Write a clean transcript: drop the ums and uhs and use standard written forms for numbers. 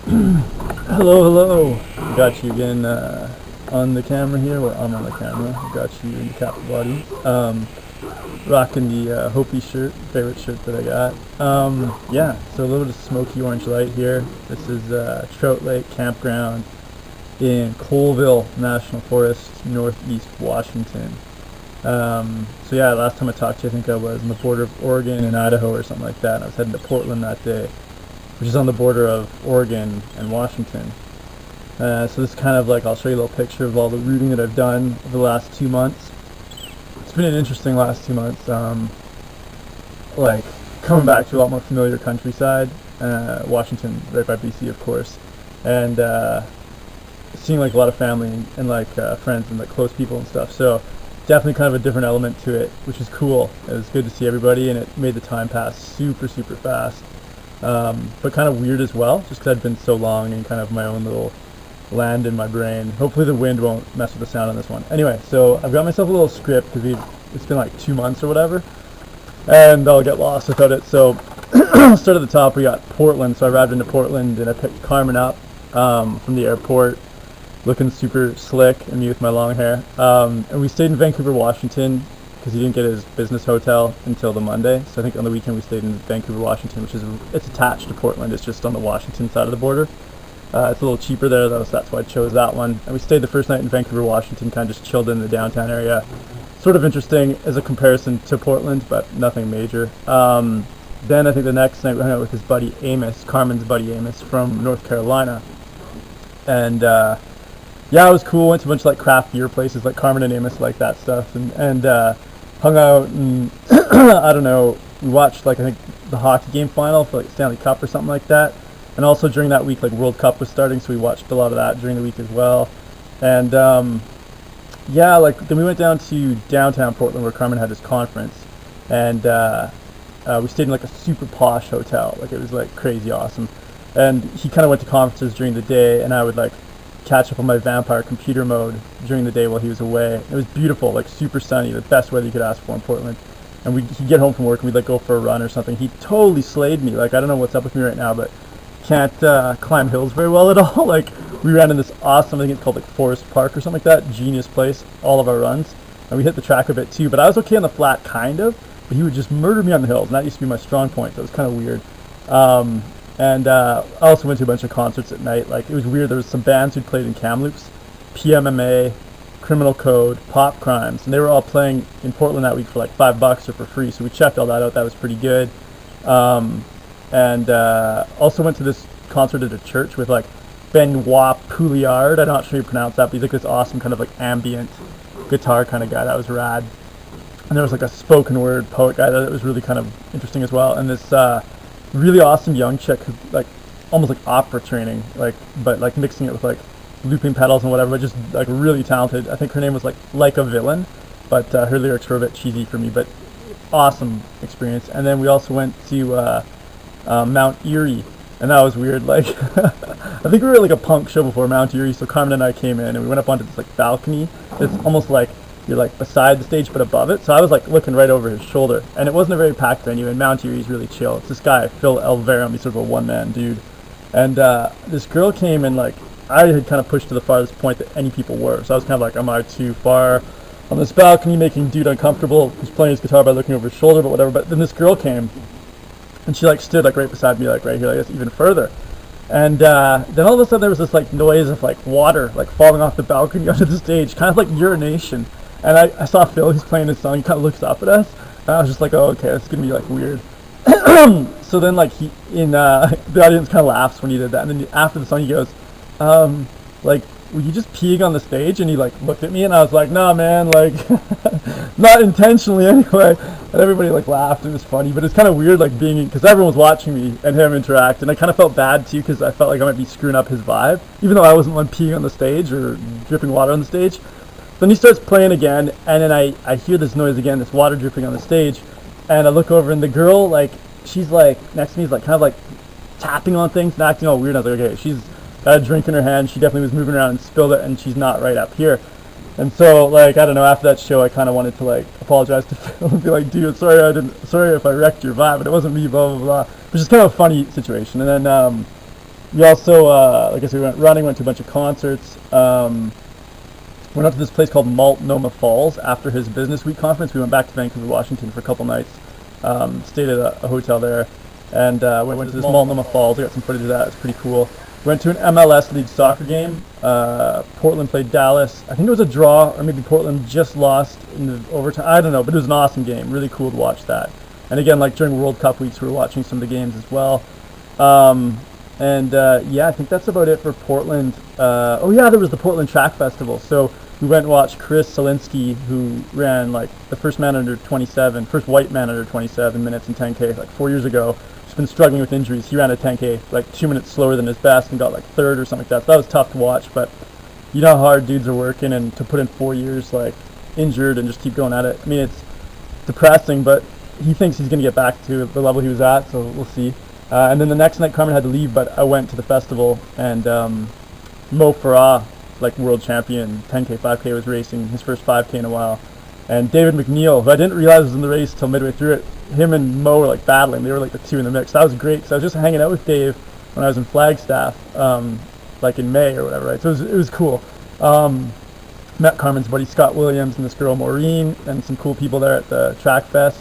Hello. Got you again on the camera here. Well, I'm on the camera. Got you in the captain body. Rocking the Hopi shirt, favorite shirt that I got. Yeah, so a little bit of smoky orange light here. This is Trout Lake Campground in Colville National Forest, northeast Washington. So yeah, last time I talked to you, I think I was on the border of Oregon and Idaho or something like that. And I was heading to Portland that day, which is on the border of Oregon and Washington. So this is kind of like, I'll show you a little picture of all the rooting that I've done over the last 2 months. It's been an interesting last 2 months, like coming back to a lot more familiar countryside, Washington, right by BC of course, and seeing like a lot of family and like friends and like close people and stuff. So definitely kind of a different element to it, which is cool. It was good to see everybody, and it made the time pass super fast. But kind of weird as well, just because I'd been so long in kind of my own little land in my brain. Hopefully the wind won't mess with the sound on this one. Anyway, so I've got myself a little script because it's been like 2 months or whatever, and I'll get lost without it. So start at the top. We got Portland. So I arrived into Portland and I picked Carmen up from the airport, looking super slick, and me with my long hair. And we stayed in Vancouver, Washington, because he didn't get his business hotel until the Monday. So I think on the weekend we stayed in Vancouver, Washington, which is it's attached to Portland. It's just on the Washington side of the border. It's a little cheaper there though, so that's why I chose that one. And we stayed the first night in Vancouver, Washington, kind of just chilled in the downtown area. Sort of interesting as a comparison to Portland, but nothing major. Then I think the next night we hung out with his buddy Amos, Carmen's buddy Amos from North Carolina. And yeah, it was cool. Went to a bunch of like craft beer places, like Carmen and Amos like that stuff, and hung out and I don't know. We watched like I think the hockey game final for like Stanley Cup or something like that, and also during that week like World Cup was starting, so we watched a lot of that during the week as well. And yeah, like then we went down to downtown Portland where Carmen had his conference, and we stayed in like a super posh hotel. Like it was like crazy awesome. And he kind of went to conferences during the day, and I would like catch up on my vampire computer mode during the day while he was away. It was beautiful, like super sunny, the best weather you could ask for in Portland. And he'd get home from work and we'd like go for a run or something. He totally slayed me. Like I don't know what's up with me right now, but can't climb hills very well at all. Like we ran in this awesome, I think it's called like Forest Park or something like that, genius place, all of our runs. And we hit the track a bit too, but I was okay on the flat kind of, but he would just murder me on the hills, and that used to be my strong point. That was kind of weird. And I also went to a bunch of concerts at night. Like it was weird. There was some bands who played in Kamloops, PMMA, Criminal Code, Pop Crimes, and they were all playing in Portland that week for like $5 or for free. So we checked all that out. That was pretty good. And also went to this concert at a church with like Benoit Pouliard. I'm not sure you pronounce that, but he's like this awesome kind of like ambient guitar kind of guy. That was rad. And there was like a spoken word poet guy that was really kind of interesting as well. And this really awesome young chick who like almost like opera training, like but like mixing it with like looping pedals and whatever, but just like really talented. I think her name was like a Villain, but her lyrics were a bit cheesy for me, but awesome experience. And then we also went to Mount Erie, and that was weird. Like I think we were at like a punk show before Mount Erie, so Carmen and I came in and we went up onto this like balcony. It's almost like you're like beside the stage but above it, so I was like looking right over his shoulder, and it wasn't a very packed venue, and Mount Erie's really chill. It's this guy Phil Elverum, he's sort of a one-man dude, and this girl came, and like I had kind of pushed to the farthest point that any people were, so I was kind of like, am I too far on this balcony, making dude uncomfortable who's playing his guitar by looking over his shoulder, but whatever. But then this girl came, and she like stood like right beside me, like right here, like that's even further. And then all of a sudden there was this like noise of like water like falling off the balcony onto the stage, kind of like urination. And I saw Phil, he's playing his song, he kind of looks up at us, and I was just like, oh, okay, it's going to be like weird. So then like the audience kind of laughs when he did that, and then after the song he goes, like, were you just peeing on the stage? And he like looked at me, and I was like, nah man, like, not intentionally anyway. And everybody like laughed, it was funny, but it's kind of weird like being, because everyone was watching me and him interact, and I kind of felt bad too, because I felt like I might be screwing up his vibe, even though I wasn't one peeing on the stage or dripping water on the stage. Then he starts playing again, and then I hear this noise again, this water dripping on the stage, and I look over, and the girl, like, she's like, next to me is like, kind of like tapping on things and acting all weird. I was like, okay, she's got a drink in her hand, she definitely was moving around and spilled it, and she's not right up here. And so, like, I don't know, after that show, I kind of wanted to, like, apologize to Phil and be like, dude, sorry if I wrecked your vibe, but it wasn't me, blah, blah, blah. Which is kind of a funny situation. And then, We also, like I said, we went running, went to a bunch of concerts. Went out to this place called Multnomah Falls after his Business Week conference. We went back to Vancouver, Washington for a couple nights. Stayed at a hotel there, and went to this Multnomah Falls. I got some footage of that. It's pretty cool. Went to an MLS League soccer game. Portland played Dallas. I think it was a draw, or maybe Portland just lost in the overtime. I don't know, but it was an awesome game. Really cool to watch that. And again, like during World Cup weeks, we were watching some of the games as well. Yeah, I think that's about it for Portland. Oh yeah, there was the Portland Track Festival. So we went and watched Chris Solinsky, who ran like the first white man under 27 minutes in 10K like 4 years ago. He's been struggling with injuries. He ran a 10K like 2 minutes slower than his best and got like third or something like that. So that was tough to watch, but you know how hard dudes are working, and to put in 4 years like injured and just keep going at it. I mean, it's depressing, but he thinks he's going to get back to the level he was at, so we'll see. And then the next night, Carmen had to leave, but I went to the festival, and Mo Farah, like world champion, 10K, 5K, was racing his first 5K in a while. And David McNeil, who I didn't realize was in the race until midway through it, him and Mo were like battling. They were like the two in the mix. That was great, because I was just hanging out with Dave when I was in Flagstaff, like in May or whatever, right? So it was cool. Met Carmen's buddy Scott Williams and this girl Maureen, and some cool people there at the Track Fest.